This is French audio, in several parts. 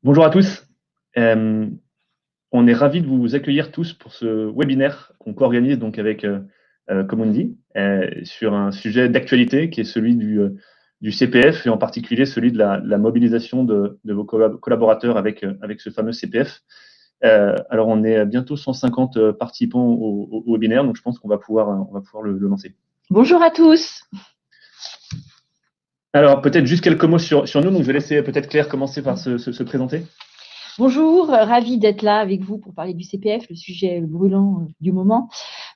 Bonjour à tous. Euh, on est ravis de vous accueillir tous pour ce webinaire qu'on co-organise donc avec Comundi sur un sujet d'actualité qui est celui du CPF et en particulier celui de la mobilisation de vos collaborateurs avec ce fameux CPF. Alors on est bientôt 150 participants au webinaire, donc je pense qu'on va pouvoir le lancer. Bonjour à tous. Alors peut-être juste quelques mots sur nous, donc je vais laisser peut-être Claire commencer par se présenter. Bonjour, ravie d'être là avec vous pour parler du CPF, le sujet brûlant du moment.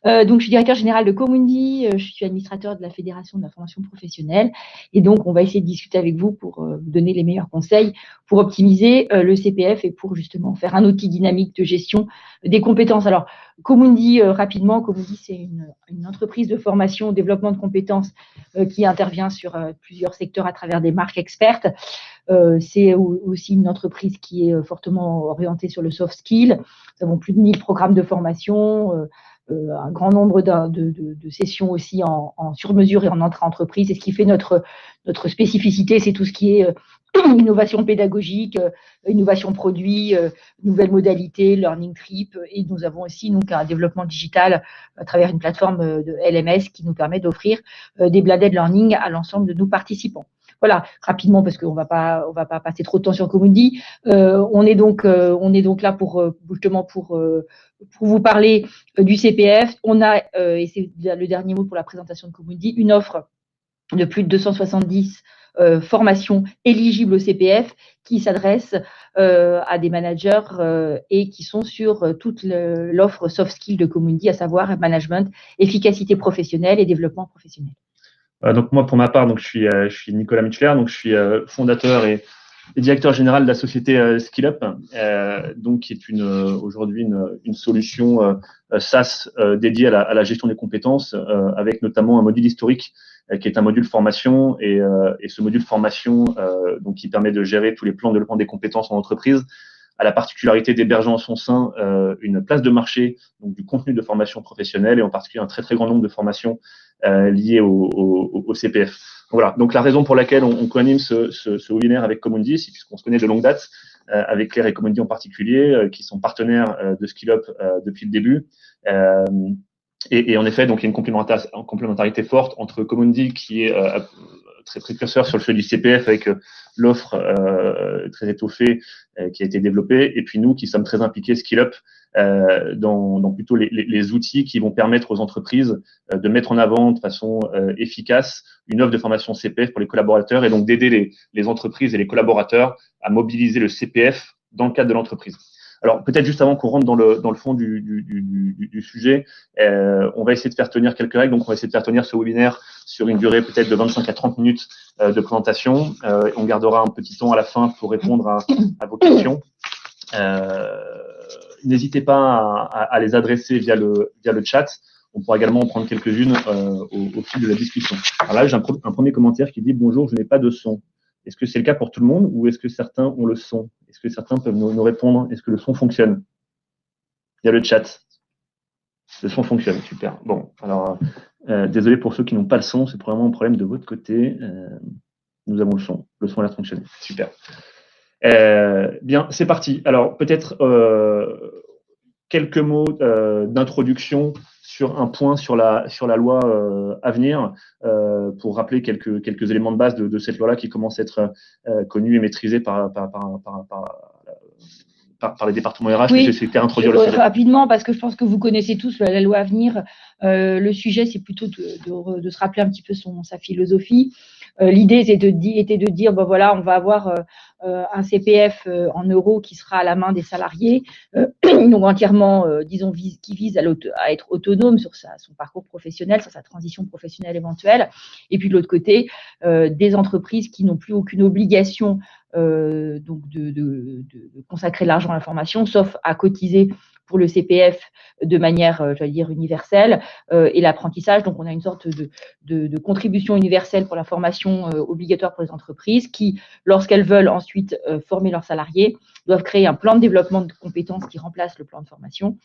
Donc, je suis directeur général de Comundi, je suis administrateur de la Fédération de la formation professionnelle et donc on va essayer de discuter avec vous pour vous donner les meilleurs conseils pour optimiser le CPF et pour justement faire un outil dynamique de gestion des compétences. Alors, Comundi, rapidement, Comundi c'est une entreprise de formation, développement de compétences qui intervient sur plusieurs secteurs à travers des marques expertes. C'est aussi une entreprise qui est fortement orientée sur le soft skill. Nous avons plus de 1000 programmes de formation, un grand nombre de sessions aussi en sur-mesure et en intra-entreprise. Et ce qui fait notre spécificité, c'est tout ce qui est innovation pédagogique, innovation produit, nouvelles modalités, learning trip. Et nous avons aussi donc un développement digital à travers une plateforme de LMS qui nous permet d'offrir des blended learning à l'ensemble de nos participants. Voilà, rapidement parce qu'on va pas passer trop de temps sur Comundi. On est donc là pour justement pour vous parler du CPF. On a et c'est le dernier mot pour la présentation de Comundi, une offre de plus de 270 formations éligibles au CPF qui s'adressent à des managers et qui sont sur toute l'offre soft skill de Comundi, à savoir management, efficacité professionnelle et développement professionnel. Donc moi, pour ma part, donc je suis Nicolas Mitchler, donc je suis fondateur et directeur général de la société SkillUp, donc qui est aujourd'hui une solution SaaS dédiée à la gestion des compétences, avec notamment un module historique qui est un module formation et ce module formation donc qui permet de gérer tous les plans de développement des compétences en entreprise a la particularité d'héberger en son sein une place de marché, donc du contenu de formation professionnelle et en particulier un très très grand nombre de formations liées au CPF. Donc, voilà. Donc la raison pour laquelle on co-anime ce webinaire avec Comundi, c'est puisqu'on se connaît de longue date, avec Claire et Comundi en particulier, qui sont partenaires de SkillUp depuis le début. Et en effet, donc il y a une complémentarité forte entre Comundi qui est très précurseur sur le sujet du CPF avec l'offre très étoffée qui a été développée, et puis nous qui sommes très impliqués SkillUp dans plutôt les outils qui vont permettre aux entreprises de mettre en avant de façon efficace une offre de formation CPF pour les collaborateurs et donc d'aider les entreprises et les collaborateurs à mobiliser le CPF dans le cadre de l'entreprise. Alors peut-être juste avant qu'on rentre dans le fond du sujet, on va essayer de faire tenir quelques règles. Donc on va essayer de faire tenir ce webinaire sur une durée peut-être de 25 à 30 minutes de présentation. On gardera un petit temps à la fin pour répondre à vos questions. N'hésitez pas à les adresser via le chat. On pourra également en prendre quelques-unes au fil de la discussion. Alors là, j'ai un premier commentaire qui dit « Bonjour, je n'ai pas de son ». Est-ce que c'est le cas pour tout le monde ou est-ce que certains ont le son? Est-ce que certains peuvent nous répondre? Est-ce que le son fonctionne? Il y a le chat. Le son fonctionne, super. Bon, alors, désolé pour ceux qui n'ont pas le son, c'est probablement un problème de votre côté. Nous avons le son. Le son a l'air de fonctionner. Super. Bien, c'est parti. Alors, peut-être quelques mots d'introduction sur un point sur la loi à venir, pour rappeler quelques éléments de base de cette loi-là qui commence à être connue et maîtrisée par les départements RH. Oui, introduire le sujet. Rapidement, parce que je pense que vous connaissez tous la loi à venir. Le sujet, c'est plutôt de se rappeler un petit peu sa philosophie. L'idée était de dire, ben voilà, on va avoir un CPF en euros qui sera à la main des salariés, donc entièrement, qui vise à être autonome sur son parcours professionnel, sur sa transition professionnelle éventuelle. Et puis de l'autre côté, des entreprises qui n'ont plus aucune obligation donc de consacrer de l'argent à la formation, sauf à cotiser pour le CPF de manière, universelle, et l'apprentissage. Donc, on a une sorte de contribution universelle pour la formation obligatoire pour les entreprises qui, lorsqu'elles veulent ensuite former leurs salariés, doivent créer un plan de développement de compétences qui remplace le plan de formation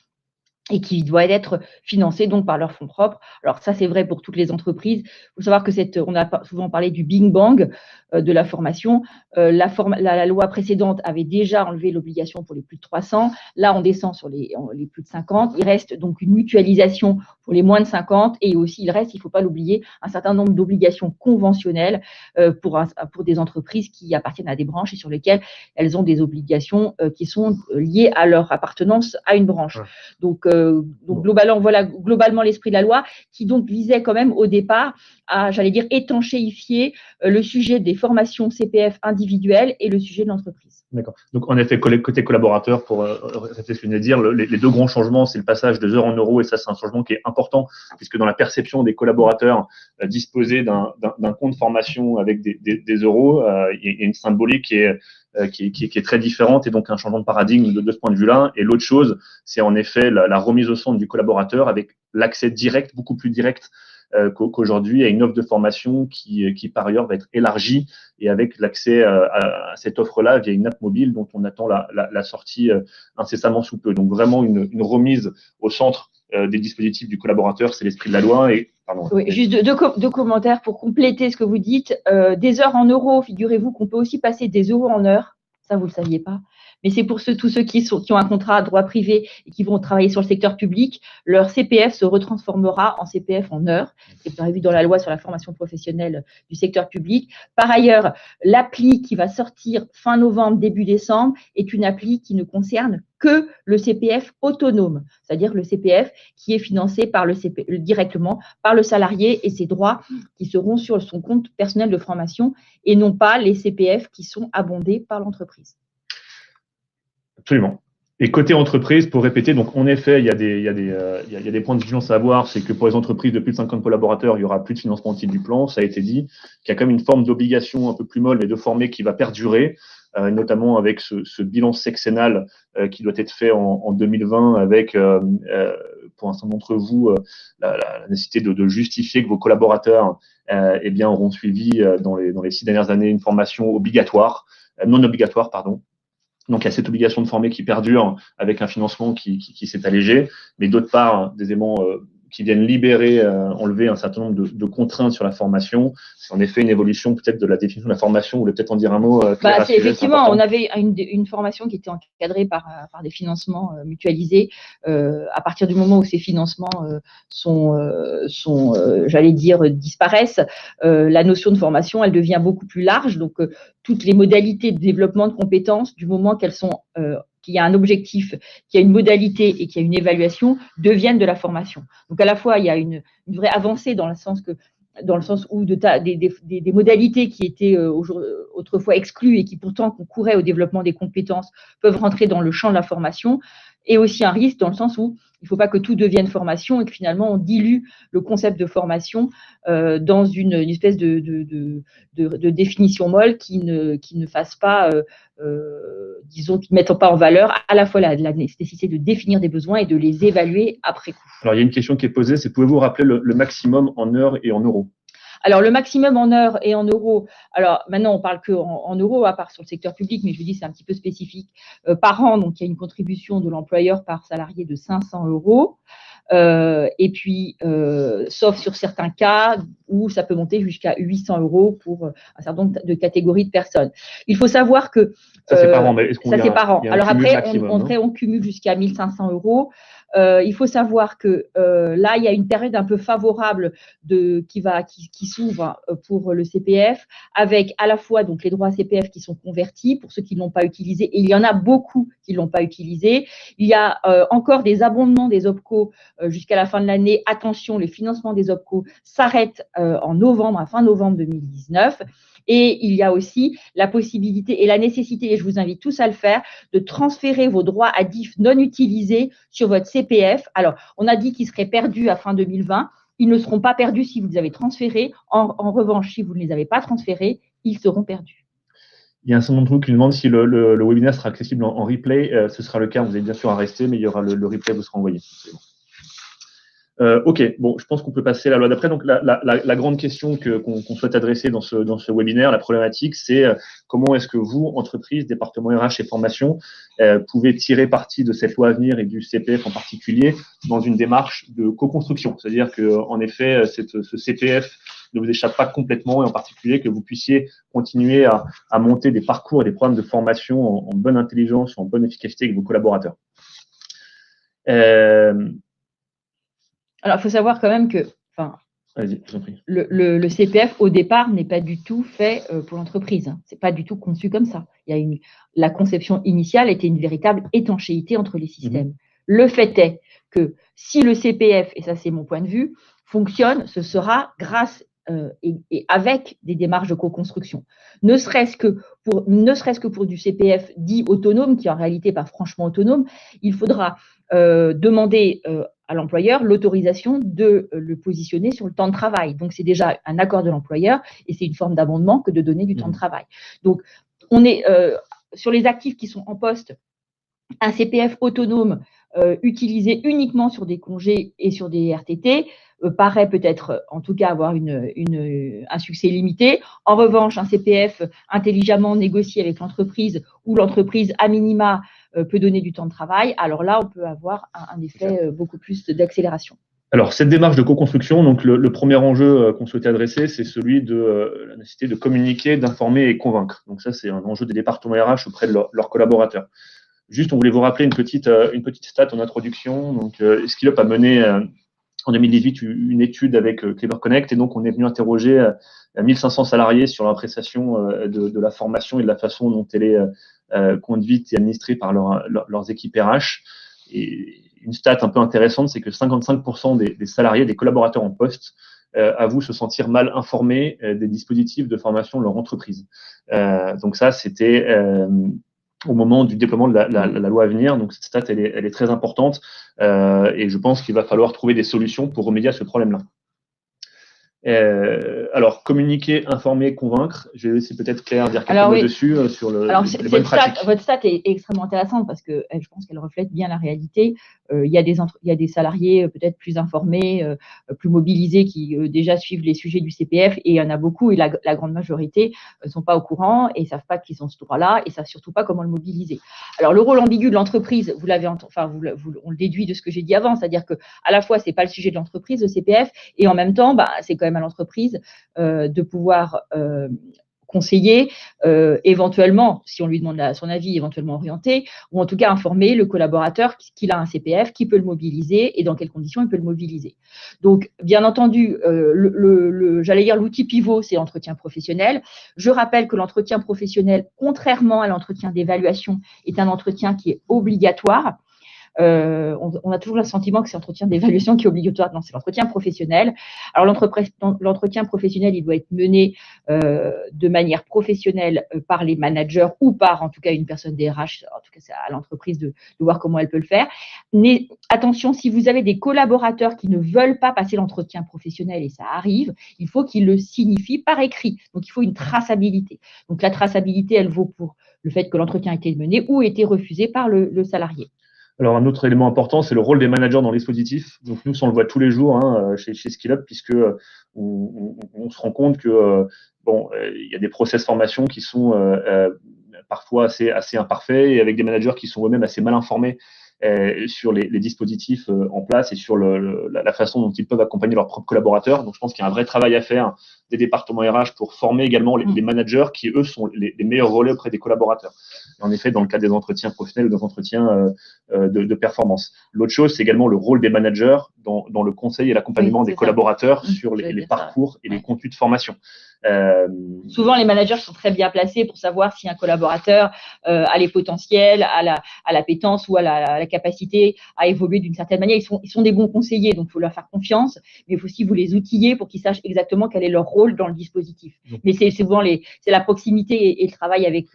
et qui doit être financé donc par leurs fonds propres. Alors ça, c'est vrai pour toutes les entreprises. Il faut savoir que on a souvent parlé du Big Bang de la formation. La loi précédente avait déjà enlevé l'obligation pour les plus de 300. Là, on descend sur les plus de 50. Il reste donc une mutualisation pour les moins de 50 et aussi il reste, il ne faut pas l'oublier, un certain nombre d'obligations conventionnelles pour des entreprises qui appartiennent à des branches et sur lesquelles elles ont des obligations qui sont liées à leur appartenance à une branche. Ouais. Donc globalement l'esprit de la loi qui donc visait quand même au départ à, j'allais dire, étanchéifier le sujet des formations CPF individuelles et le sujet de l'entreprise. D'accord. Donc en effet, côté collaborateur, pour répéter ce que je venais de dire, les deux grands changements, c'est le passage de heures en euros, et ça c'est un changement qui est important, puisque dans la perception des collaborateurs, disposer d'un compte formation avec des euros, il y a une symbolique qui est très différente, et donc un changement de paradigme de ce point de vue-là. Et l'autre chose, c'est en effet la remise au centre du collaborateur avec l'accès direct, beaucoup plus direct qu'aujourd'hui, à une offre de formation qui par ailleurs va être élargie, et avec l'accès à cette offre-là via une app mobile dont on attend la sortie incessamment sous peu. Donc vraiment une remise au centre des dispositifs du collaborateur, c'est l'esprit de la loi. Et oui, juste deux commentaires pour compléter ce que vous dites. Des heures en euros, figurez-vous qu'on peut aussi passer des euros en heures. Ça, vous ne le saviez pas. Mais c'est pour tous ceux qui ont un contrat à droit privé et qui vont travailler sur le secteur public, leur CPF se retransformera en CPF en heures. C'est prévu dans la loi sur la formation professionnelle du secteur public. Par ailleurs, l'appli qui va sortir fin novembre, début décembre, est une appli qui ne concerne que le CPF autonome, c'est-à-dire le CPF qui est financé directement par le salarié et ses droits qui seront sur son compte personnel de formation et non pas les CPF qui sont abondés par l'entreprise. Absolument. Et côté entreprise, pour répéter, donc en effet, il y a des points de vigilance à avoir, c'est que pour les entreprises de plus de 50 collaborateurs, il y aura plus de financement au titre du plan, ça a été dit, qu'il y a quand même une forme d'obligation un peu plus molle, mais de former qui va perdurer, notamment avec ce bilan sexennal qui doit être fait en 2020 avec, pour un certain nombre d'entre vous, la nécessité de justifier que vos collaborateurs eh bien, auront suivi dans les 6 dernières années une formation obligatoire, non obligatoire, pardon. Donc, il y a cette obligation de former qui perdure avec un financement qui s'est allégé, mais d'autre part, des éléments qui viennent libérer, enlever un certain nombre de contraintes sur la formation. C'est en effet une évolution peut-être de la définition de la formation. Vous voulez peut-être en dire un mot, Claire, c'est effectivement, on avait une formation qui était encadrée par des financements mutualisés. À partir du moment où ces financements j'allais dire, disparaissent, la notion de formation, elle devient beaucoup plus large. Donc, toutes les modalités de développement de compétences, du moment qu'elles sont qu'il y a un objectif, qu'il y a une modalité et qu'il y a une évaluation, deviennent de la formation. Donc, à la fois, il y a une vraie avancée dans le sens où des modalités qui étaient autrefois exclues et qui pourtant concouraient au développement des compétences peuvent rentrer dans le champ de la formation, et aussi un risque dans le sens où il ne faut pas que tout devienne formation et que finalement on dilue le concept de formation dans une espèce de définition molle qui ne fasse pas, disons, qui ne mette pas en valeur à la fois la nécessité de définir des besoins et de les évaluer après coup. Alors, il y a une question qui est posée, c'est pouvez-vous rappeler le maximum en heures et en euros? Alors, le maximum en heures et en euros, alors maintenant, on parle qu'en euros, à part sur le secteur public, mais je vous dis, c'est un petit peu spécifique, par an. Donc, il y a une contribution de l'employeur par salarié de 500 €. Et puis, sauf sur certains cas où ça peut monter jusqu'à 800 € pour un certain nombre de catégories de personnes. Il faut savoir que… Ça, c'est par an. Mais est-ce qu'on ça, c'est par an. Alors après, maximum, on cumule jusqu'à 1 500 €. Il faut savoir que là, il y a une période un peu favorable qui s'ouvre pour le CPF, avec à la fois donc les droits CPF qui sont convertis pour ceux qui ne l'ont pas utilisé, et il y en a beaucoup qui ne l'ont pas utilisé. Il y a encore des abondements des OPCO jusqu'à la fin de l'année. Attention, les financements des OPCO s'arrêtent à fin novembre 2019. Et il y a aussi la possibilité et la nécessité, et je vous invite tous à le faire, de transférer vos droits à DIF non utilisés sur votre CPF. Alors, on a dit qu'ils seraient perdus à fin 2020. Ils ne seront pas perdus si vous les avez transférés. En revanche, si vous ne les avez pas transférés, ils seront perdus. Il y a un certain nombre de vous qui nous demandent si le webinaire sera accessible en replay. Ce sera le cas. Vous avez bien sûr à rester, mais il y aura le replay vous sera envoyé. Ok, bon, je pense qu'on peut passer à la loi d'après. Donc, la grande question qu'on souhaite adresser dans ce webinaire, la problématique, c'est comment est-ce que vous, entreprise, département RH et formation, pouvez tirer parti de cette loi à venir et du CPF en particulier dans une démarche de co-construction. C'est-à-dire que, en effet, ce CPF ne vous échappe pas complètement et en particulier que vous puissiez continuer à monter des parcours et des programmes de formation en bonne intelligence, en bonne efficacité avec vos collaborateurs. Alors, il faut savoir quand même que le CPF, au départ, n'est pas du tout fait pour l'entreprise. Ce n'est pas du tout conçu comme ça. La conception initiale était une véritable étanchéité entre les systèmes. Le fait est que si le CPF, et ça c'est mon point de vue, fonctionne, ce sera grâce et avec des démarches de co-construction. Ne serait-ce que pour du CPF dit autonome, qui en réalité n'est pas franchement autonome, il faudra demander à l'employeur l'autorisation de le positionner sur le temps de travail. Donc, c'est déjà un accord de l'employeur et c'est une forme d'abondement que de donner du temps de travail. Donc, on est sur les actifs qui sont en poste, un CPF autonome utilisé uniquement sur des congés et sur des RTT paraît peut-être, en tout cas, avoir un succès limité. En revanche, un CPF intelligemment négocié avec l'entreprise où l'entreprise, à minima, peut donner du temps de travail, alors là, on peut avoir un effet beaucoup plus d'accélération. Alors, cette démarche de co-construction, donc le premier enjeu qu'on souhaitait adresser, c'est celui de la nécessité de communiquer, d'informer et convaincre. Donc ça, c'est un enjeu des départements RH auprès de leurs collaborateurs. Juste, on voulait vous rappeler une petite stat en introduction. Donc, Skillup a mené en 2018 une étude avec Clever Connect et donc on est venu interroger 1500 salariés sur l'appréciation de la formation et de la façon dont elle est conduite et administrée par leurs équipes RH. Et une stat un peu intéressante, c'est que 55% des salariés, des collaborateurs en poste, avouent se sentir mal informés des dispositifs de formation de leur entreprise. Donc ça, c'était au moment du déploiement de la loi à venir. Donc cette stat, elle est très importante et je pense qu'il va falloir trouver des solutions pour remédier à ce problème-là. Alors, communiquer, informer, convaincre. Je vais laisser peut-être Claire dire quelques mots dessus sur les bonnes pratiques. Votre stat est extrêmement intéressante parce que je pense qu'elle reflète bien la réalité. Il y a des salariés peut-être plus informés, plus mobilisés qui déjà suivent les sujets du CPF et il y en a beaucoup et la grande majorité ne sont pas au courant et ne savent pas qu'ils ont ce droit-là et ne savent surtout pas comment le mobiliser. Alors, le rôle ambigu de l'entreprise, on le déduit de ce que j'ai dit avant, c'est-à-dire que à la fois, ce n'est pas le sujet de l'entreprise, le CPF, et en même temps, c'est quand même à l'entreprise de pouvoir conseiller, éventuellement, si on lui demande son avis, éventuellement orienter, ou en tout cas informer le collaborateur qu'il a un CPF, qui peut le mobiliser et dans quelles conditions il peut le mobiliser. Donc, bien entendu, j'allais dire l'outil pivot, c'est l'entretien professionnel. Je rappelle que l'entretien professionnel, contrairement à l'entretien d'évaluation, est un entretien qui est obligatoire. On a toujours le sentiment que c'est l'entretien d'évaluation qui est obligatoire. Non, c'est l'entretien professionnel. Alors, l'entretien professionnel, il doit être mené de manière professionnelle par les managers ou par, en tout cas, une personne des RH. En tout cas, c'est à l'entreprise de voir comment elle peut le faire. Mais attention, si vous avez des collaborateurs qui ne veulent pas passer l'entretien professionnel, et ça arrive, il faut qu'ils le signifient par écrit. Donc, il faut une traçabilité. Donc, la traçabilité, elle vaut pour le fait que l'entretien a été mené ou a été refusé par le salarié. Alors, un autre élément important, c'est le rôle des managers dans les dispositifs. Donc, nous, on le voit tous les jours chez Skillup, puisque on se rend compte que il y a des process formation qui sont parfois assez imparfaits et avec des managers qui sont eux-mêmes assez mal informés sur les dispositifs en place et sur la façon dont ils peuvent accompagner leurs propres collaborateurs. Donc, je pense qu'il y a un vrai travail à faire des départements RH pour former également les managers qui, eux, sont les meilleurs relais auprès des collaborateurs. Et en effet, dans le cadre des entretiens professionnels ou des entretiens de performance. L'autre chose, c'est également le rôle des managers dans le conseil et l'accompagnement des collaborateurs sur les parcours et les contenus de formation. Souvent, les managers sont très bien placés pour savoir si un collaborateur a les potentiels, a l'appétence ou a la capacité à évoluer d'une certaine manière. Ils sont des bons conseillers, donc il faut leur faire confiance, mais il faut aussi vous les outiller pour qu'ils sachent exactement quel est leur rôle dans le dispositif. Mais c'est souvent c'est la proximité et le travail avec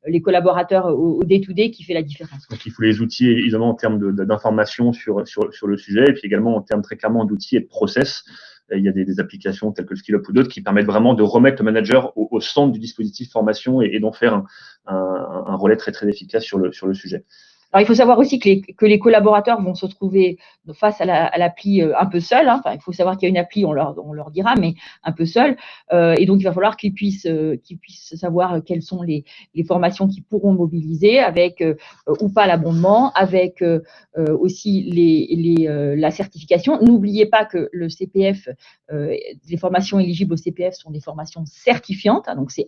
les collaborateurs au day-to-day qui fait la différence. Donc, il faut les outiller évidemment en termes d'information sur le sujet et puis également en termes très clairement d'outils et de process. Il y a des applications telles que Skillup ou d'autres qui permettent vraiment de remettre le manager au centre du dispositif formation et d'en faire un relais très, très efficace sur le sujet. Alors, il faut savoir aussi que les collaborateurs vont se retrouver face à l'appli un peu seuls. Hein. Enfin, il faut savoir qu'il y a une appli, on leur dira, mais un peu seuls. Et donc, il va falloir qu'ils puissent savoir quelles sont les formations qu'ils pourront mobiliser avec ou pas l'abondement, avec aussi la certification. N'oubliez pas que le CPF, les formations éligibles au CPF sont des formations certifiantes. Hein, donc, c'est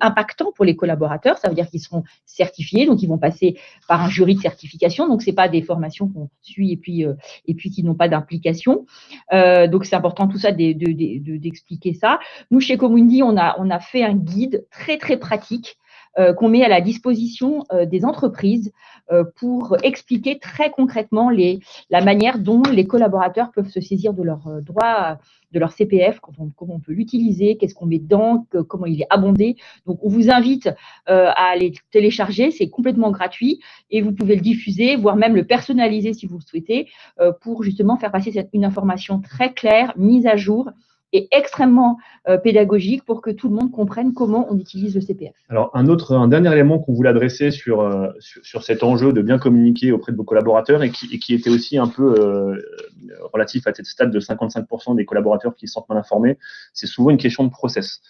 impactant pour les collaborateurs. Ça veut dire qu'ils seront certifiés, donc ils vont passer par un jury de certification. Donc, c'est pas des formations qu'on suit et puis qui n'ont pas d'implication. Donc, c'est important tout ça d'expliquer ça. Nous, chez Comundi, on a fait un guide très, très pratique qu'on met à la disposition des entreprises pour expliquer très concrètement la manière dont les collaborateurs peuvent se saisir de leurs droits, de leur CPF, comment on peut l'utiliser, qu'est-ce qu'on met dedans, comment il est abondé. Donc, on vous invite à les télécharger, c'est complètement gratuit et vous pouvez le diffuser, voire même le personnaliser si vous le souhaitez, pour justement faire passer une information très claire, mise à jour et extrêmement pédagogique pour que tout le monde comprenne comment on utilise le CPF. Alors, un dernier élément qu'on voulait adresser sur cet enjeu de bien communiquer auprès de vos collaborateurs et qui était aussi un peu relatif à cette stade de 55% des collaborateurs qui se sentent mal informés, c'est souvent une question de process.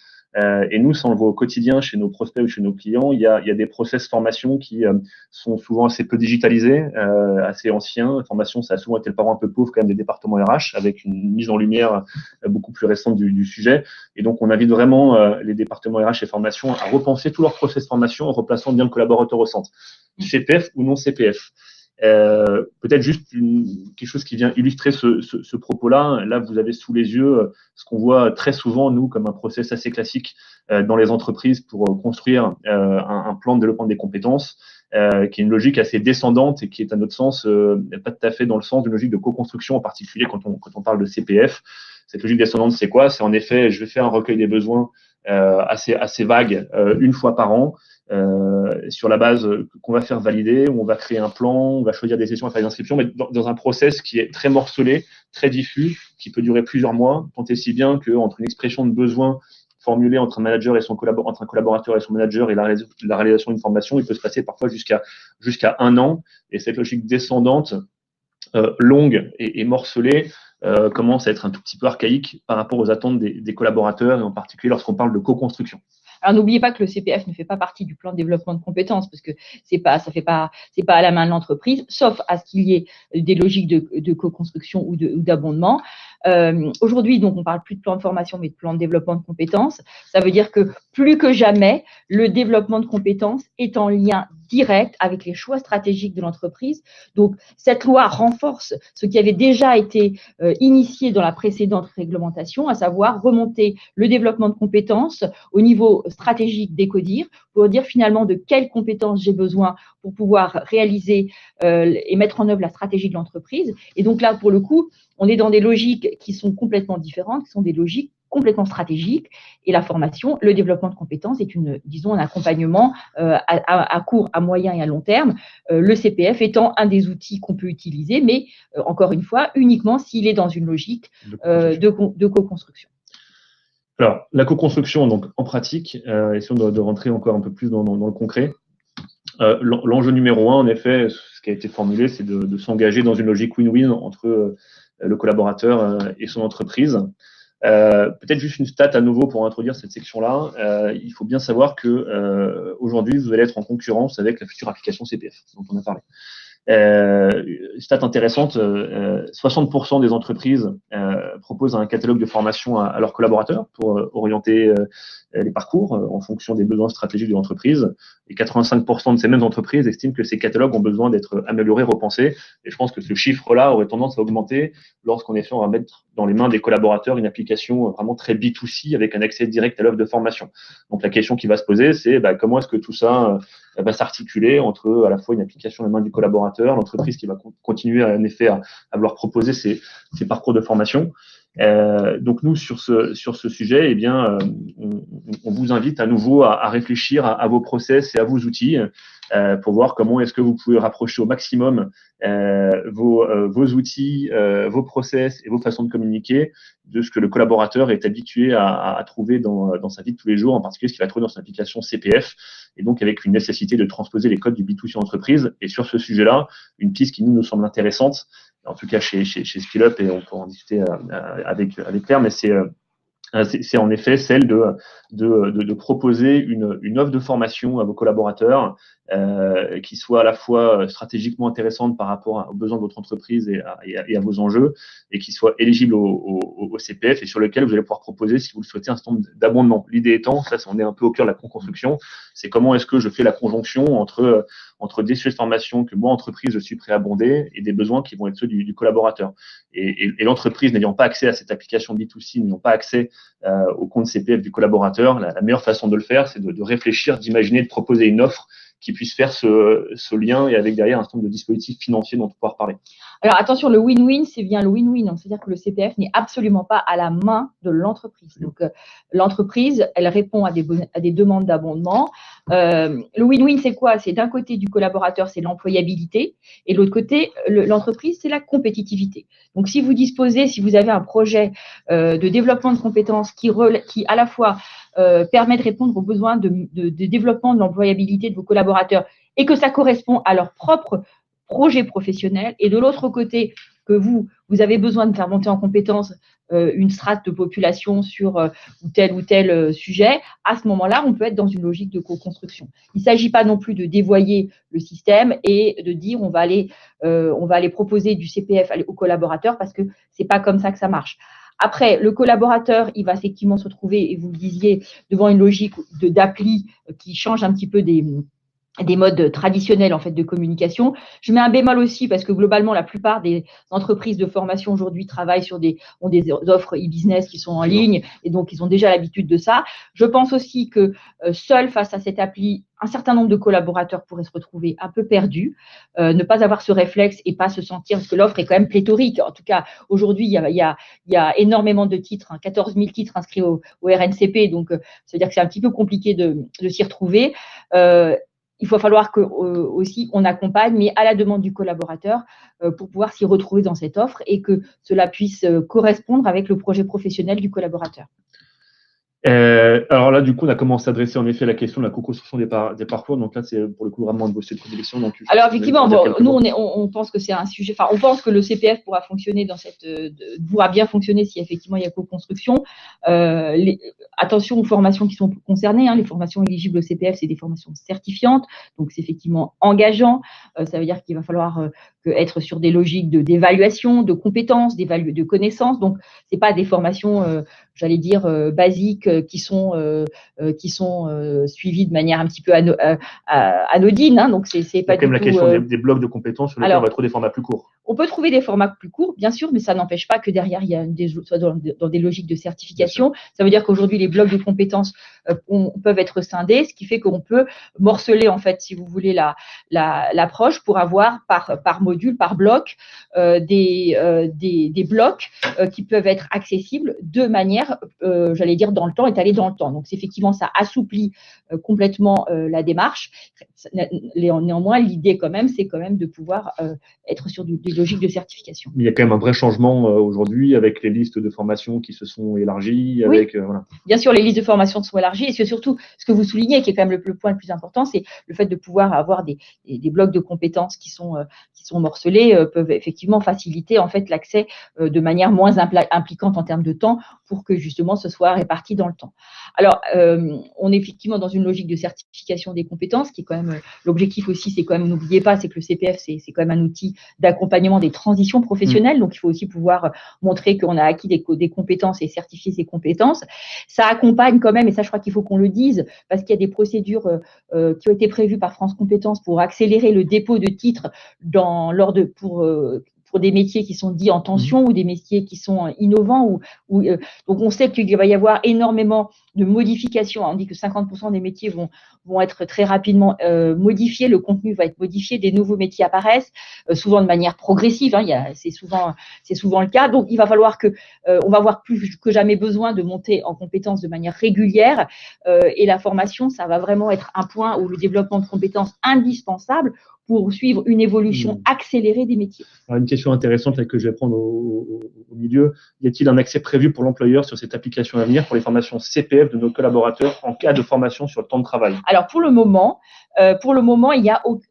Et nous, ça on le voit au quotidien chez nos prospects ou chez nos clients, il y a des process formation qui sont souvent assez peu digitalisés, assez anciens. La formation, ça a souvent été le parent un peu pauvre quand même des départements RH, avec une mise en lumière beaucoup plus récente du sujet. Et donc, on invite vraiment les départements RH et formation à repenser tout leur process formation en replaçant bien le collaborateur au centre, CPF ou non CPF. Peut-être juste quelque chose qui vient illustrer ce propos-là. Là, vous avez sous les yeux ce qu'on voit très souvent, nous, comme un process assez classique dans les entreprises pour construire un plan de développement des compétences, qui est une logique assez descendante et qui est, à notre sens, pas tout à fait dans le sens d'une logique de co-construction, en particulier quand on parle de CPF. Cette logique descendante, c'est quoi? C'est en effet, je vais faire un recueil des besoins assez vague une fois par an, sur la base qu'on va faire valider, où on va créer un plan, on va choisir des sessions, à faire des inscriptions, mais dans un process qui est très morcelé, très diffus, qui peut durer plusieurs mois, tant et si bien qu'entre une expression de besoin formulée entre un manager et entre un collaborateur et son manager et la réalisation d'une formation, il peut se passer parfois jusqu'à 1 an. Et cette logique descendante, longue et morcelée, commence à être un tout petit peu archaïque par rapport aux attentes des collaborateurs, et en particulier lorsqu'on parle de co-construction. Alors, n'oubliez pas que le CPF ne fait pas partie du plan de développement de compétences parce que c'est pas à la main de l'entreprise, sauf à ce qu'il y ait des logiques de co-construction ou d'abondement. Aujourd'hui, donc, on parle plus de plan de formation, mais de plan de développement de compétences. Ça veut dire que plus que jamais, le développement de compétences est en lien direct avec les choix stratégiques de l'entreprise. Donc, cette loi renforce ce qui avait déjà été initié dans la précédente réglementation, à savoir remonter le développement de compétences au niveau stratégique des CODIR pour dire finalement de quelles compétences j'ai besoin pour pouvoir réaliser et mettre en œuvre la stratégie de l'entreprise. Et donc là, pour le coup, on est dans des logiques qui sont complètement différentes, qui sont des logiques complètement stratégiques. Et la formation, le développement de compétences est un accompagnement à court, à moyen et à long terme. Le CPF étant un des outils qu'on peut utiliser, mais encore une fois, uniquement s'il est dans une logique de co-construction. Alors, la co-construction, donc en pratique, essayons de rentrer encore un peu plus dans le concret. L'enjeu numéro 1, en effet, ce qui a été formulé, c'est de s'engager dans une logique win-win entre le collaborateur et son entreprise. Peut-être juste une stat à nouveau pour introduire cette section-là. Il faut bien savoir que aujourd'hui, vous allez être en concurrence avec la future application CPF dont on a parlé. Stat intéressante, 60% des entreprises proposent un catalogue de formation à leurs collaborateurs pour orienter les parcours en fonction des besoins stratégiques de l'entreprise. Et 85% de ces mêmes entreprises estiment que ces catalogues ont besoin d'être améliorés, repensés. Et je pense que ce chiffre-là aurait tendance à augmenter lorsqu'en effet on va mettre dans les mains des collaborateurs une application vraiment très B2C avec un accès direct à l'offre de formation. Donc la question qui va se poser, c'est comment est-ce que tout ça va s'articuler entre à la fois une application dans les mains du collaborateur, l'entreprise qui va continuer en effet à vouloir proposer ces parcours de formation. Donc nous, sur ce sujet, eh bien, on vous invite à nouveau à réfléchir à vos process et à vos outils pour voir comment est-ce que vous pouvez rapprocher au maximum vos outils, vos process et vos façons de communiquer de ce que le collaborateur est habitué à trouver dans sa vie de tous les jours, en particulier ce qu'il va trouver dans son application CPF, et donc avec une nécessité de transposer les codes du B2C entreprise. Et sur ce sujet-là, une piste qui nous semble intéressante, en tout cas chez SkillUp, et on peut en discuter avec Claire, mais c'est en effet celle de proposer une offre de formation à vos collaborateurs qui soit à la fois stratégiquement intéressante par rapport aux besoins de votre entreprise et à vos enjeux, et qui soit éligible au CPF, et sur lequel vous allez pouvoir proposer, si vous le souhaitez, un certain nombre d'abondements. L'idée étant, ça on est un peu au cœur de la co-construction, c'est comment est-ce que je fais la conjonction entre des sujets de formation que moi, entreprise, je suis prêt à abonder, et des besoins qui vont être ceux du collaborateur. Et l'entreprise n'ayant pas accès à cette application B2C, n'ayant pas accès au compte CPF du collaborateur, la meilleure façon de le faire, c'est de réfléchir, d'imaginer, de proposer une offre qui puisse faire ce lien, et avec derrière un certain nombre de dispositifs financiers dont on pourra reparler. Alors attention, le win-win, c'est bien le win-win. C'est-à-dire que le CPF n'est absolument pas à la main de l'entreprise. Donc l'entreprise, elle répond à des demandes d'abondement. Le win-win, c'est quoi? C'est d'un côté du collaborateur, c'est l'employabilité, et de l'autre côté, l'entreprise, c'est la compétitivité. Donc si vous avez un projet de développement de compétences qui à la fois permet de répondre aux besoins de développement de l'employabilité de vos collaborateurs, et que ça correspond à leur propre projet professionnel, et de l'autre côté, que vous avez besoin de faire monter en compétence une strate de population sur ou tel sujet, à ce moment-là, on peut être dans une logique de co-construction. Il ne s'agit pas non plus de dévoyer le système et de dire on va aller proposer du CPF aux collaborateurs, parce que ce n'est pas comme ça que ça marche. Après, le collaborateur, il va effectivement se retrouver, et vous le disiez, devant une logique d'appli qui change un petit peu des modes traditionnels en fait de communication. Je mets un bémol aussi parce que globalement, la plupart des entreprises de formation aujourd'hui travaillent ont des offres e-business qui sont en ligne, et donc ils ont déjà l'habitude de ça. Je pense aussi que seul face à cette appli, un certain nombre de collaborateurs pourraient se retrouver un peu perdus, ne pas avoir ce réflexe et pas se sentir, parce que l'offre est quand même pléthorique. En tout cas, aujourd'hui, il y a énormément de titres, 14 000 titres inscrits au RNCP, donc ça veut dire que c'est un petit peu compliqué de s'y retrouver. Il va falloir que aussi on accompagne, mais à la demande du collaborateur, pour pouvoir s'y retrouver dans cette offre, et que cela puisse correspondre avec le projet professionnel du collaborateur. Alors là, du coup, on a commencé à adresser en effet la question de la co-construction des parcours. Donc là, c'est pour le coup vraiment un dossier de prédilection. Donc, alors effectivement, nous on pense que c'est un sujet. Enfin, on pense que le CPF pourra fonctionner pourra bien fonctionner si effectivement il y a co-construction. Attention aux formations qui sont concernées. Les formations éligibles au CPF, c'est des formations certifiantes, donc c'est effectivement engageant. Ça veut dire qu'il va falloir être sur des logiques d'évaluation, de compétences, de connaissances. Donc c'est pas des formations, j'allais dire basiques, qui sont suivies de manière un petit peu anodine. Donc c'est pas du tout. La question des blocs de compétences sur lesquels on va trouver des formats plus courts. On peut trouver des formats plus courts, bien sûr, mais ça n'empêche pas que derrière, il y a soit dans des logiques de certification. Ça veut dire qu'aujourd'hui, les blocs de compétences peuvent être scindés, ce qui fait qu'on peut morceler, en fait, si vous voulez, l'approche pour avoir par module, par bloc, des blocs qui peuvent être accessibles de manière, j'allais dire, dans le temps, étalés dans le temps. Donc, effectivement, ça assouplit complètement la démarche. Néanmoins, l'idée, quand même, c'est quand même de pouvoir être sur des logiques de certification. Il y a quand même un vrai changement aujourd'hui avec les listes de formation qui se sont élargies. Oui, voilà. Bien sûr, les listes de formation sont élargies, et c'est surtout ce que vous soulignez, qui est quand même le point le plus important, c'est le fait de pouvoir avoir des blocs de compétences qui sont morcelés, peuvent effectivement faciliter en fait l'accès de manière moins impliquante en termes de temps, pour que justement ce soit réparti dans le temps. Alors, on est effectivement dans une logique de certification des compétences, qui est quand même l'objectif aussi, c'est quand même, n'oubliez pas, c'est que le CPF, c'est quand même un outil d'accompagnement des transitions professionnelles. Donc, il faut aussi pouvoir montrer qu'on a acquis des compétences et certifier ces compétences. Ça accompagne quand même, et ça, je crois qu'il faut qu'on le dise, parce qu'il y a des procédures qui ont été prévues par France Compétences pour accélérer le dépôt de titres pour des métiers qui sont dits en tension ou des métiers qui sont innovants. Donc, on sait qu'il va y avoir énormément de modifications. On dit que 50% des métiers vont être très rapidement modifiés. Le contenu va être modifié. Des nouveaux métiers apparaissent, souvent de manière progressive. C'est souvent le cas. Donc, il va falloir on va avoir plus que jamais besoin de monter en compétences de manière régulière. Et la formation, ça va vraiment être un point où le développement de compétences indispensable pour suivre une évolution accélérée des métiers. Alors, une question intéressante là, que je vais prendre au milieu. Y a-t-il un accès prévu pour l'employeur sur cette application à venir pour les formations CPF de nos collaborateurs en cas de formation sur le temps de travail? Alors, pour le moment,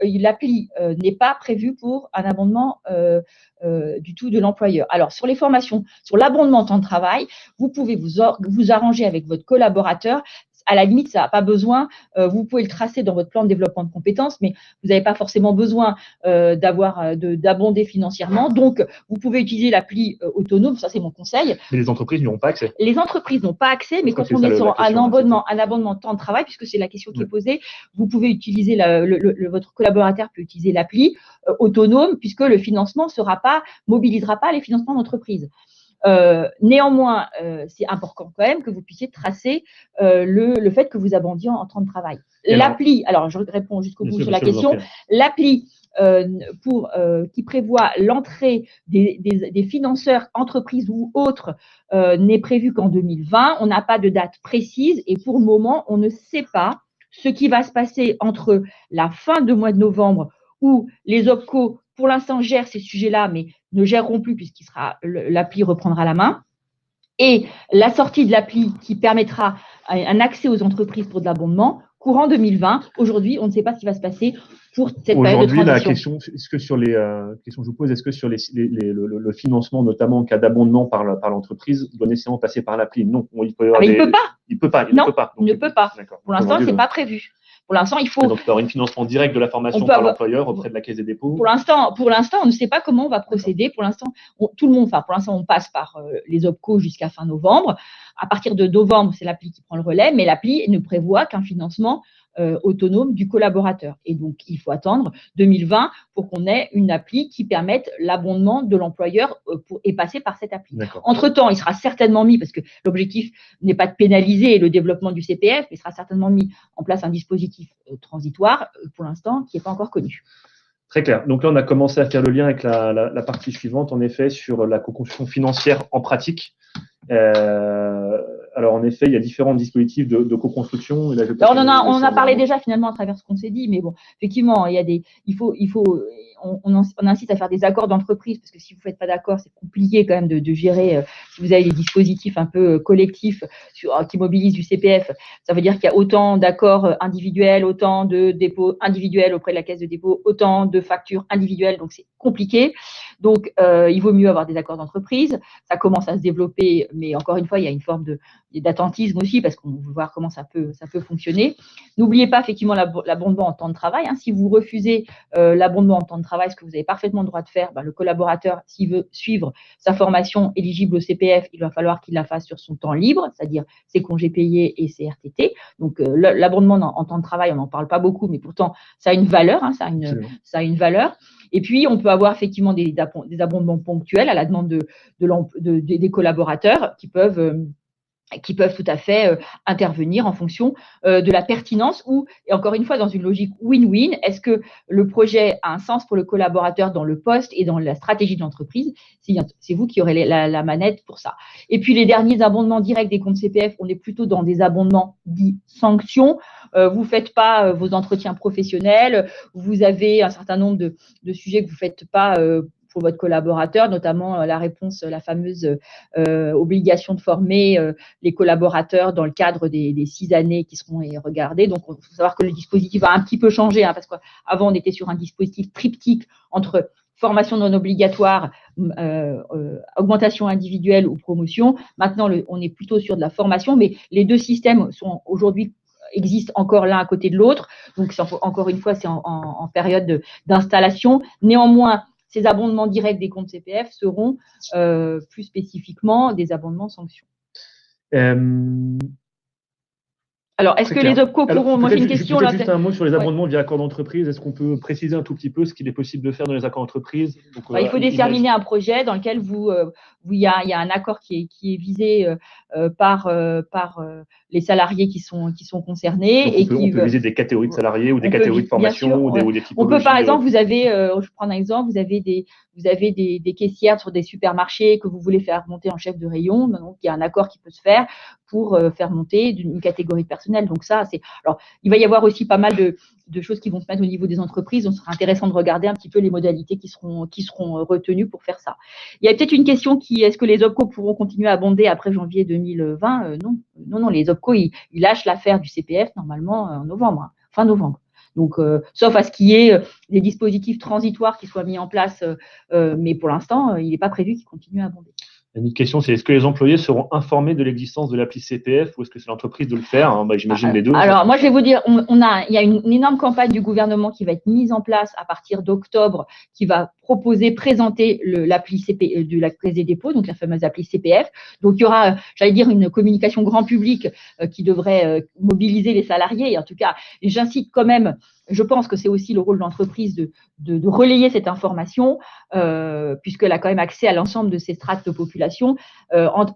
l'appli n'est pas prévue pour un abondement du tout de l'employeur. Alors, sur les formations, sur l'abondement temps de travail, vous pouvez vous arranger avec votre collaborateur. À la limite, ça n'a pas besoin, vous pouvez le tracer dans votre plan de développement de compétences, mais vous n'avez pas forcément besoin d'abonder financièrement. Donc, vous pouvez utiliser l'appli autonome, ça c'est mon conseil. Mais les entreprises n'y ont pas accès. Les entreprises n'ont pas accès, mais quand on est sur un abonnement de temps de travail, puisque c'est la question qui est posée, vous pouvez utiliser, votre collaborateur peut utiliser l'appli autonome, puisque le financement mobilisera pas les financements d'entreprise. Néanmoins, c'est important quand même que vous puissiez tracer le fait que vous abondiez en temps de travail. L'appli, alors je réponds jusqu'au bout sur la question, l'appli qui prévoit l'entrée des financeurs, entreprises ou autres, n'est prévue qu'en 2020. On n'a pas de date précise et pour le moment, on ne sait pas ce qui va se passer entre la fin du mois de novembre où les OPCO, pour l'instant, gèrent ces sujets-là, mais ne géreront plus puisqu'il l'appli reprendra la main. Et la sortie de l'appli qui permettra un accès aux entreprises pour de l'abondement, courant 2020. Aujourd'hui, on ne sait pas ce qui va se passer pour cette période de transition. Aujourd'hui, la question, est-ce que sur les questions que je vous pose, est-ce que sur le financement, notamment en cas d'abondement par l'entreprise, doit nécessairement passer par l'appli? Non, il peut pas. Il peut pas. Non, il ne peut pas. Pour l'instant, c'est pas prévu. Pour l'instant, il faut. Donc, il y aura un financement direct de la formation par l'employeur auprès de la Caisse des dépôts. Pour l'instant, on ne sait pas comment on va procéder. Pour l'instant, pour l'instant, on passe par les OPCO jusqu'à fin novembre. À partir de novembre, c'est l'appli qui prend le relais, mais l'appli ne prévoit qu'un financement autonome du collaborateur. Et donc, il faut attendre 2020 pour qu'on ait une appli qui permette l'abondement de l'employeur et passer par cette appli. Entre-temps, il sera certainement mis, parce que l'objectif n'est pas de pénaliser le développement du CPF, mais il sera certainement mis en place un dispositif transitoire, pour l'instant, qui n'est pas encore connu. Très clair. Donc là, on a commencé à faire le lien avec la partie suivante, en effet, sur la co-construction financière en pratique. Alors, en effet, il y a différents dispositifs de co-construction. On en a parlé déjà finalement à travers ce qu'on s'est dit, mais bon, effectivement, on incite à faire des accords d'entreprise parce que si vous ne faites pas d'accord, c'est compliqué quand même de gérer. Si vous avez des dispositifs un peu collectifs qui mobilisent du CPF, ça veut dire qu'il y a autant d'accords individuels, autant de dépôts individuels auprès de la caisse de dépôt, autant de factures individuelles, donc c'est compliqué. Donc, il vaut mieux avoir des accords d'entreprise. Ça commence à se développer, mais encore une fois, il y a une forme d'attentisme aussi parce qu'on veut voir comment ça peut fonctionner. N'oubliez pas effectivement l'abondement en temps de travail. Si vous refusez l'abondement en temps de travail, ce que vous avez parfaitement le droit de faire, le collaborateur, s'il veut suivre sa formation éligible au CPF, il va falloir qu'il la fasse sur son temps libre, c'est-à-dire ses congés payés et ses RTT. Donc, l'abondement en temps de travail, on n'en parle pas beaucoup, mais pourtant, ça a une valeur. Ça a une valeur. Et puis, on peut avoir effectivement des abondements ponctuels à la demande des collaborateurs qui peuvent tout à fait intervenir en fonction de la pertinence et encore une fois, dans une logique win-win, est-ce que le projet a un sens pour le collaborateur dans le poste et dans la stratégie de l'entreprise? C'est vous qui aurez la manette pour ça. Et puis, les derniers abondements directs des comptes CPF, on est plutôt dans des abondements dits sanctions. Vous ne faites pas vos entretiens professionnels, vous avez un certain nombre de sujets que vous ne faites pas pour votre collaborateur, notamment la fameuse obligation de former les collaborateurs dans le cadre des 6 années qui seront regardées. Donc, il faut savoir que le dispositif a un petit peu changé, parce qu'avant, on était sur un dispositif triptyque entre formation non obligatoire, augmentation individuelle ou promotion. Maintenant, on est plutôt sur de la formation, mais les deux systèmes existent encore l'un à côté de l'autre. Donc, encore une fois, c'est en période d'installation. Néanmoins, ces abondements directs des comptes CPF seront plus spécifiquement des abondements sanctions. Alors, est-ce que les OPCO pourront… Moi, j'ai une question là. Juste un mot sur les abondements via accord d'entreprise. Est-ce qu'on peut préciser un tout petit peu ce qu'il est possible de faire dans les accords d'entreprise? Il faut déterminer un projet dans lequel il y a un accord qui est visé par les salariés qui sont concernés. Donc on peut viser des catégories de salariés ou des catégories de formation ou des typologies. On peut, par exemple, je prends un exemple, vous avez des caissières sur des supermarchés que vous voulez faire monter en chef de rayon. Donc, il y a un accord qui peut se faire pour faire monter d'une catégorie de personnel. Donc ça, alors, il va y avoir aussi pas mal de choses qui vont se mettre au niveau des entreprises. Donc, ce sera intéressant de regarder un petit peu les modalités qui seront retenues pour faire ça. Il y a peut-être une question est-ce que les OPCO pourront continuer à abonder après janvier 2020? Non, les OPCO, ils lâchent l'affaire du CPF normalement en novembre, fin novembre. Donc, sauf à ce qu'il y ait des dispositifs transitoires qui soient mis en place, mais pour l'instant, il n'est pas prévu qu'ils continuent à abonder. Une autre question, c'est est-ce que les employés seront informés de l'existence de l'appli CPF ou est-ce que c'est l'entreprise de le faire? J'imagine les deux. Alors, moi, je vais vous dire, il y a une énorme campagne du gouvernement qui va être mise en place à partir d'octobre, qui va présenter l'appli de la Caisse des dépôts, donc la fameuse appli CPF. Donc, il y aura, j'allais dire, une communication grand public qui devrait mobiliser les salariés. Et en tout cas, j'incite quand même. Je pense que c'est aussi le rôle de l'entreprise de relayer cette information, puisqu'elle a quand même accès à l'ensemble de ces strates de population.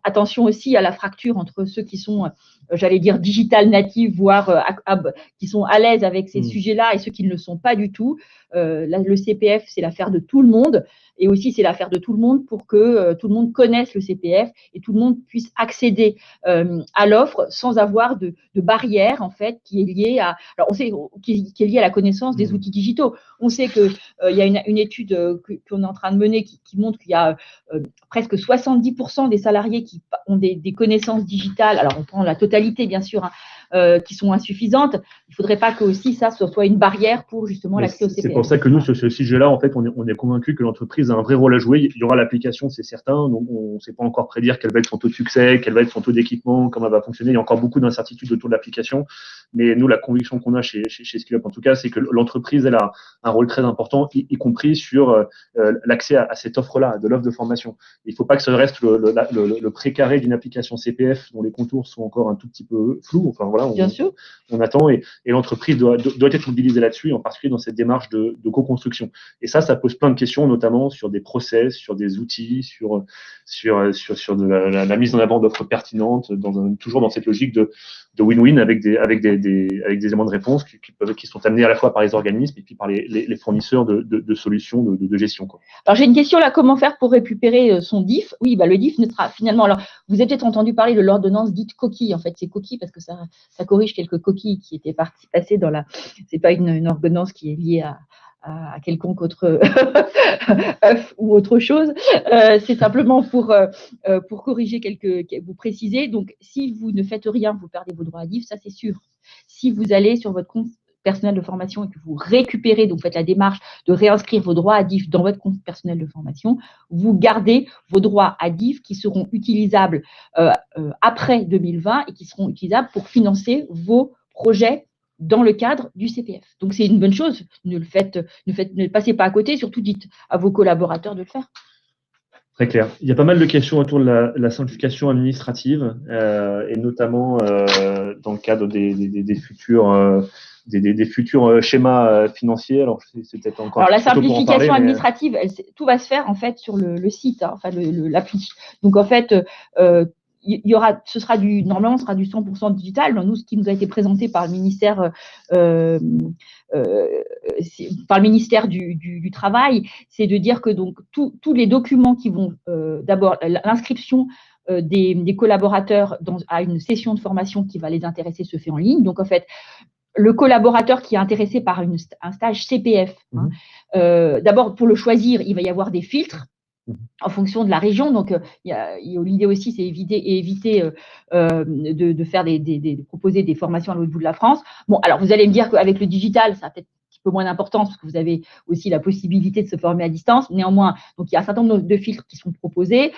Attention aussi à la fracture entre ceux qui sont, j'allais dire, digital natifs, voire qui sont à l'aise avec ces sujets-là et ceux qui ne le sont pas du tout. Le CPF, c'est l'affaire de tout le monde. Et aussi, c'est l'affaire de tout le monde pour que tout le monde connaisse le CPF et tout le monde puisse accéder à l'offre sans avoir de barrière, en fait, qui est liée à… Alors, on sait qui est liée à la connaissance des outils digitaux. On sait qu'il y a une étude qu'on est en train de mener qui montre qu'il y a presque 70% des salariés qui ont des connaissances digitales. Alors, on prend la totalité, bien sûr, qui sont insuffisantes. Il ne faudrait pas que aussi ça soit une barrière pour justement l'accès au CPF. C'est pour ça que nous, sur ce sujet-là, en fait, on est convaincu que l'entreprise a un vrai rôle à jouer. Il y aura l'application, c'est certain. Donc, on ne sait pas encore prédire quel va être son taux de succès, quel va être son taux d'équipement, comment elle va fonctionner. Il y a encore beaucoup d'incertitudes autour de l'application. Mais nous, la conviction qu'on a chez Skillup, en tout cas, c'est que l'entreprise, elle a un rôle très important, y compris sur l'accès à cette offre-là, de l'offre de formation. Il ne faut pas que ça reste le précaré d'une application CPF dont les contours sont encore un tout petit peu flous. Enfin, voilà, bien sûr. On attend et l'entreprise doit être mobilisée là-dessus, en particulier dans cette démarche de co-construction. Et ça pose plein de questions, notamment sur des process, sur des outils, sur la mise en avant d'offres pertinentes, toujours dans cette logique de win-win avec des éléments de réponse qui sont amenés à la fois par les organismes et puis par les fournisseurs de solutions de gestion, quoi. Alors j'ai une question là, comment faire pour récupérer son DIF? Oui, le DIF ne sera finalement… Alors vous avez peut-être entendu parler de l'ordonnance dite coquille. En fait, c'est coquille parce que ça corrige quelques coquilles qui étaient passées dans la… C'est pas une ordonnance qui est liée à quelconque autre œuf ou autre chose. C'est simplement pour corriger vous préciser. Donc, si vous ne faites rien, vous perdez vos droits à DIF, ça c'est sûr. Si vous allez sur votre compte personnel de formation et que vous récupérez, donc faites la démarche de réinscrire vos droits à DIF dans votre compte personnel de formation, vous gardez vos droits à DIF qui seront utilisables après 2020 et qui seront utilisables pour financer vos projets dans le cadre du CPF. Donc, c'est une bonne chose. Ne passez pas à côté, surtout dites à vos collaborateurs de le faire. Très clair. Il y a pas mal de questions autour de la simplification administrative et notamment dans le cadre des futurs schémas financiers. Alors, c'est peut-être encore… Alors, la simplification administrative, tout va se faire en fait sur le site, enfin l'appli. Donc, en fait, normalement, ce sera du 100% digital. Nous, ce qui nous a été présenté par le ministère du Travail, c'est de dire que donc tous les documents qui vont d'abord l'inscription des collaborateurs à une session de formation qui va les intéresser se fait en ligne. Donc en fait, le collaborateur qui est intéressé par un stage CPF, d'abord pour le choisir, il va y avoir des filtres en fonction de la région. Donc, l'idée aussi, c'est éviter de faire de proposer des formations à l'autre bout de la France. Bon, alors vous allez me dire qu'avec le digital, ça a peut-être un petit peu moins d'importance parce que vous avez aussi la possibilité de se former à distance. Néanmoins, donc il y a un certain nombre de filtres qui sont proposés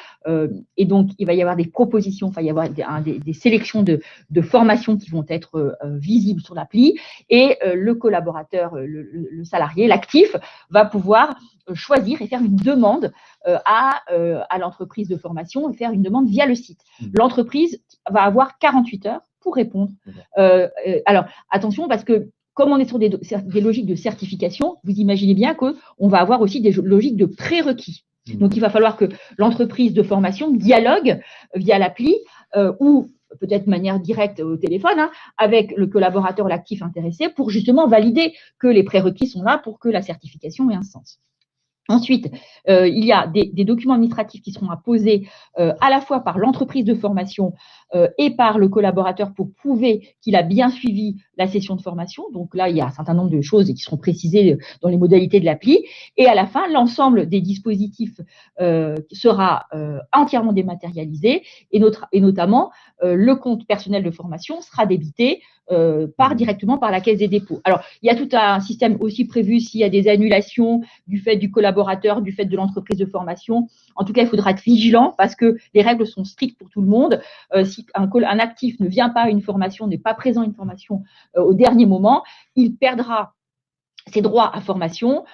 et donc il va y avoir des propositions, il va y avoir des sélections de formations qui vont être visibles sur l'appli et le collaborateur, le salarié, l'actif, va pouvoir choisir et faire une demande à l'entreprise de formation et faire une demande via le site. L'entreprise va avoir 48 heures pour répondre. Alors, attention, parce que comme on est sur des logiques de certification, vous imaginez bien qu'on va avoir aussi des logiques de prérequis. Donc, il va falloir que l'entreprise de formation dialogue via l'appli ou peut-être de manière directe au téléphone, avec le collaborateur, l'actif intéressé, pour justement valider que les prérequis sont là pour que la certification ait un sens. Ensuite, il y a des documents administratifs qui seront apposés à la fois par l'entreprise de formation et par le collaborateur pour prouver qu'il a bien suivi la session de formation. Donc là, il y a un certain nombre de choses qui seront précisées dans les modalités de l'appli. Et à la fin, l'ensemble des dispositifs sera entièrement dématérialisé et notamment le compte personnel de formation sera débité directement par la Caisse des dépôts. Alors, il y a tout un système aussi prévu s'il y a des annulations du fait du collaborateur, du fait de l'entreprise de formation. En tout cas, il faudra être vigilant parce que les règles sont strictes pour tout le monde. Si un actif ne vient pas à une formation, n'est pas présent à une formation au dernier moment, il perdra ses droits à formation.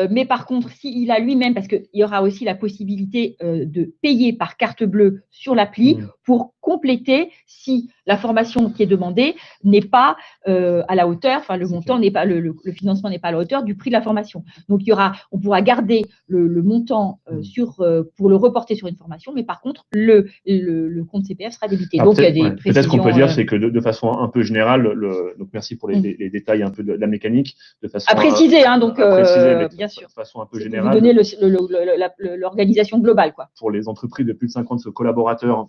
Mais par contre, s'il a lui-même, parce qu'il y aura aussi la possibilité de payer par carte bleue sur l'appli pour compléter si la formation qui est demandée n'est pas à la hauteur, enfin le montant n'est pas, le financement n'est pas à la hauteur du prix de la formation. Donc on pourra garder le montant pour le reporter sur une formation, mais par contre le compte CPF sera débité. Alors, donc il y a des précisions. Peut-être qu'on peut dire, c'est que de façon un peu générale, donc merci pour les détails un peu de la mécanique, de façon à préciser, donc bien sûr. De façon un peu générale. Vous donnez l'organisation globale, quoi. Pour les entreprises de plus de 50 collaborateurs,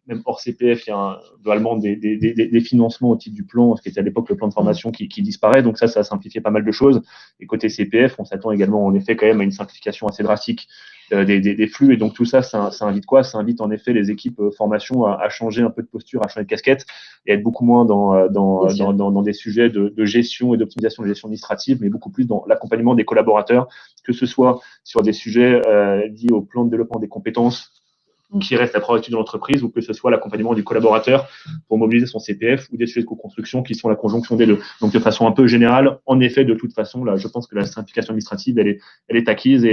même hors CPF, il y a globalement des financements au titre du plan, ce qui était à l'époque le plan de formation qui disparaît. Donc ça a simplifié pas mal de choses. Et côté CPF, on s'attend également en effet quand même à une simplification assez drastique des flux. Et donc tout ça invite quoi? Ça invite en effet les équipes formation à changer un peu de posture, à changer de casquette et être beaucoup moins dans des sujets de gestion et d'optimisation de gestion administrative, mais beaucoup plus dans l'accompagnement des collaborateurs, que ce soit sur des sujets liés au plan de développement des compétences qui reste la prérogative de l'entreprise, ou que ce soit l'accompagnement du collaborateur pour mobiliser son CPF, ou des sujets de co-construction qui sont la conjonction des deux. Donc de façon un peu générale, en effet, de toute façon, là, je pense que la simplification administrative, elle est acquise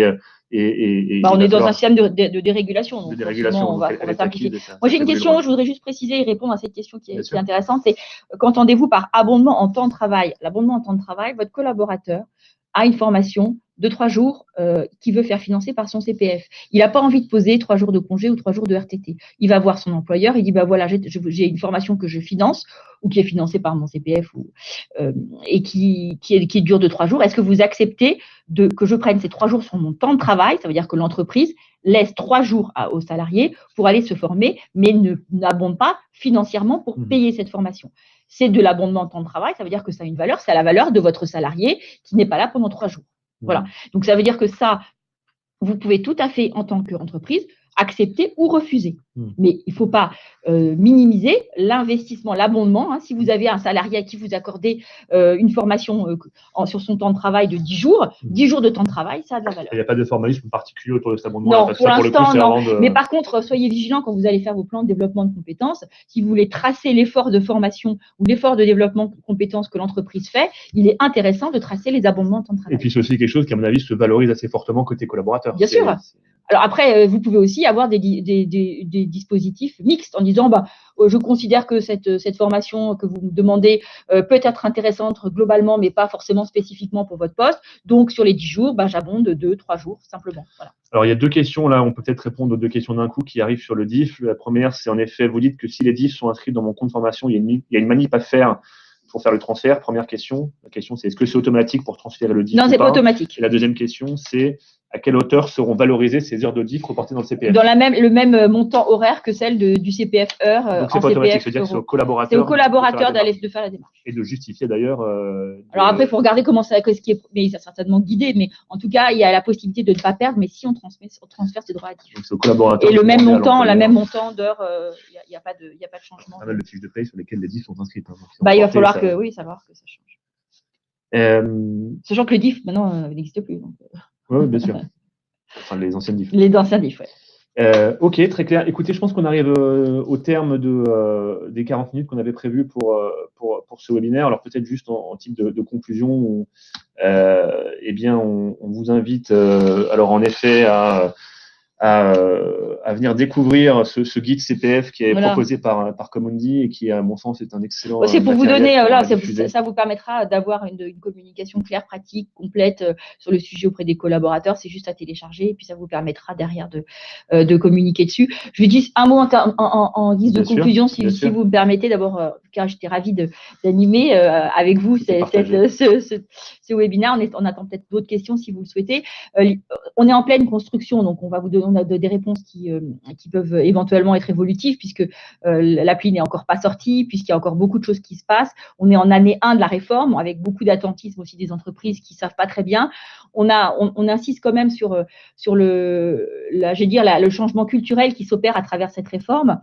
on est dans un système de dérégulation. Donc on va simplifier. Moi, j'ai une question, je voudrais juste préciser et répondre à cette question qui est intéressante. C'est qu'entendez-vous par abondement en temps de travail? L'abondement en temps de travail, votre collaborateur a une formation de 3 jours qui veut faire financer par son CPF. Il n'a pas envie de poser 3 jours de congé ou 3 jours de RTT. Il va voir son employeur, il dit voilà, j'ai une formation que je finance ou qui est financée par mon CPF et qui dure de 3 jours. Est-ce que vous acceptez que je prenne ces 3 jours sur mon temps de travail? Ça veut dire que l'entreprise laisse 3 jours aux salariés pour aller se former, mais n'abonde pas financièrement pour payer cette formation. C'est de l'abondement en temps de travail, ça veut dire que ça a une valeur, c'est à la valeur de votre salarié qui n'est pas là pendant 3 jours. Voilà. Donc, ça veut dire que ça, vous pouvez tout à fait, en tant qu'entreprise, accepter ou refuser. Mais il ne faut pas minimiser l'investissement, l'abondement. Si vous avez un salarié à qui vous accordez une formation sur son temps de travail de 10 jours, 10 jours de temps de travail, ça a de la valeur. Il n'y a pas de formalisme particulier autour de cet abondement? Non, pour l'instant, non. Mais par contre, soyez vigilants quand vous allez faire vos plans de développement de compétences. Si vous voulez tracer l'effort de formation ou l'effort de développement de compétences que l'entreprise fait, il est intéressant de tracer les abondements de temps de travail. Et puis, c'est aussi quelque chose qui, à mon avis, se valorise assez fortement côté collaborateur. Bien sûr. Alors après, vous pouvez aussi avoir des dispositifs mixtes en disant je considère que cette formation que vous me demandez peut être intéressante globalement, mais pas forcément spécifiquement pour votre poste. Donc sur les 10 jours, j'abonde 2-3 jours simplement. Voilà. Alors il y a 2 questions là, on peut peut-être répondre aux 2 questions d'un coup qui arrivent sur le DIF. La première, c'est en effet, vous dites que si les DIF sont inscrits dans mon compte formation, il y a une manip à faire pour faire le transfert. Première question. La question, c'est est-ce que c'est automatique pour transférer le DIF? Non, c'est pas automatique. Et la deuxième question, c'est à quelle hauteur seront valorisées ces heures de DIF reportées dans le CPF? Dans le même montant horaire que celle du CPF heure. Donc c'est pas automatique, c'est-à-dire que c'est au collaborateur. C'est au collaborateur de faire la démarche. Et de justifier d'ailleurs. Alors après, il faut regarder comment ça, ce qui est, mais ça certainement guidé, mais en tout cas, il y a la possibilité de ne pas perdre, mais si on transfère ses droits à DIF. Donc c'est au collaborateur. Et le même montant d'heure, il n'y a pas de changement. Pas mal de fiches de paye sur lesquelles les DIF sont inscrites. Il va falloir savoir que ça change. Sachant que le DIF maintenant n'existe plus. Oui, bien sûr. Enfin, les anciennes DIF. Les anciens DIF, ouais. Ok, très clair. Écoutez, je pense qu'on arrive au terme des 40 minutes qu'on avait prévues pour ce webinaire. Alors peut-être juste en type de conclusion, on vous invite alors en effet à à venir découvrir ce guide CPF qui est Voilà. proposé par Comundi et qui, à mon sens, est un excellent C'est pour vous matériel donner, pour voilà, diffuser. ça vous permettra d'avoir une communication claire, pratique, complète sur le sujet auprès des collaborateurs. C'est juste à télécharger et puis ça vous permettra derrière de communiquer dessus. Je vous dis un mot en guise de conclusion, si vous me permettez. D'abord, car j'étais ravie d'animer avec vous ce webinaire. On attend peut-être d'autres questions si vous le souhaitez. On est en pleine construction, donc on va vous donner des réponses qui peuvent éventuellement être évolutives, puisque l'appli n'est encore pas sortie, puisqu'il y a encore beaucoup de choses qui se passent. On est en année 1 de la réforme, avec beaucoup d'attentisme aussi des entreprises qui ne savent pas très bien. On insiste quand même sur le changement culturel qui s'opère à travers cette réforme.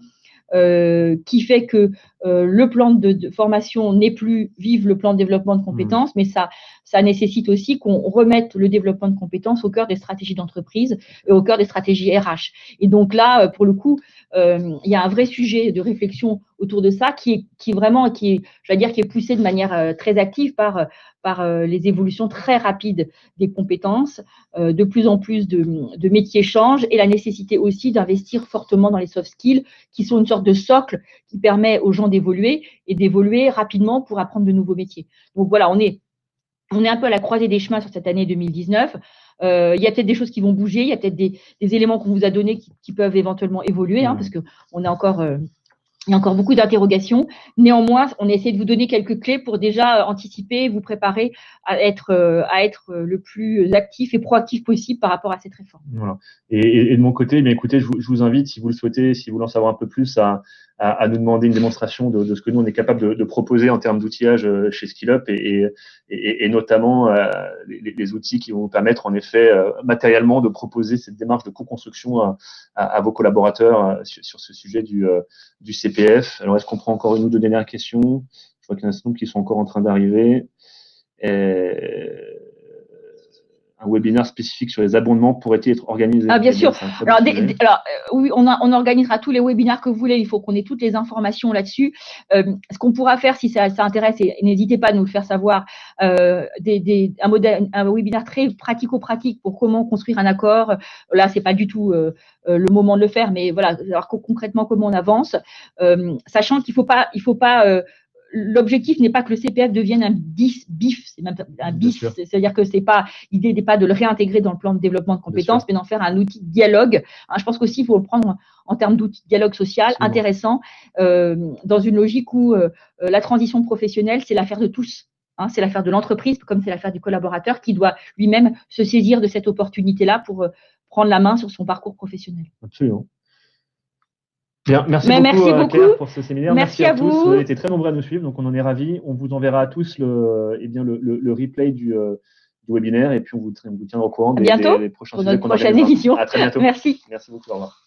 Qui fait que le plan de formation n'est plus vive le plan de développement de compétences, mais ça nécessite aussi qu'on remette le développement de compétences au cœur des stratégies d'entreprise et au cœur des stratégies RH. Et donc là, pour le coup, il y a un vrai sujet de réflexion autour de ça qui est poussé de manière très active par les évolutions très rapides des compétences. De plus en plus de métiers changent et la nécessité aussi d'investir fortement dans les soft skills qui sont une sorte de socle qui permet aux gens d'évoluer et d'évoluer rapidement pour apprendre de nouveaux métiers. Donc voilà, on est un peu à la croisée des chemins sur cette année 2019. Il y a peut-être des choses qui vont bouger, il y a peut-être des éléments qu'on vous a donnés qui peuvent éventuellement évoluer, parce qu'on est encore… il y a encore beaucoup d'interrogations. Néanmoins, on essaie de vous donner quelques clés pour déjà anticiper, vous préparer à être le plus actif et proactif possible par rapport à cette réforme. Voilà. Et de mon côté, bien écoutez, je vous invite, si vous le souhaitez, si vous voulez en savoir un peu plus, à nous demander une démonstration de ce que nous on est capable de proposer en termes d'outillage chez SkillUp et notamment les outils qui vont vous permettre en effet matériellement de proposer cette démarche de co-construction à vos collaborateurs sur ce sujet du CPF. Alors, est-ce qu'on prend encore une ou deux dernières questions? Je vois qu'il y en a certains qui sont encore en train d'arriver. Un webinaire spécifique sur les abondements pourrait-il être organisé? Bien sûr. Alors, oui, on organisera tous les webinaires que vous voulez. Il faut qu'on ait toutes les informations là-dessus. Ce qu'on pourra faire, si ça intéresse, et n'hésitez pas à nous le faire savoir, un webinaire très pratico-pratique pour comment construire un accord. Là, c'est pas du tout le moment de le faire, mais voilà, alors concrètement comment on avance, sachant qu'il faut pas l'objectif n'est pas que le CPF devienne un BIF, c'est même un BIF, c'est-à-dire que l'idée n'est pas de le réintégrer dans le plan de développement de compétences, mais d'en faire un outil de dialogue. Je pense qu'aussi, il faut le prendre en termes d'outil de dialogue social intéressant, dans une logique où la transition professionnelle, c'est l'affaire de tous. C'est l'affaire de l'entreprise, comme c'est l'affaire du collaborateur qui doit lui-même se saisir de cette opportunité-là pour prendre la main sur son parcours professionnel. Absolument. Bien, merci beaucoup Claire pour ce séminaire. Merci à tous. Vous avez été très nombreux à nous suivre, donc on en est ravis. On vous enverra à tous le replay du webinaire et puis on vous tiendra au courant des prochains sujets qu'on organisera. Édition. À très bientôt. Merci. Merci beaucoup. Au revoir.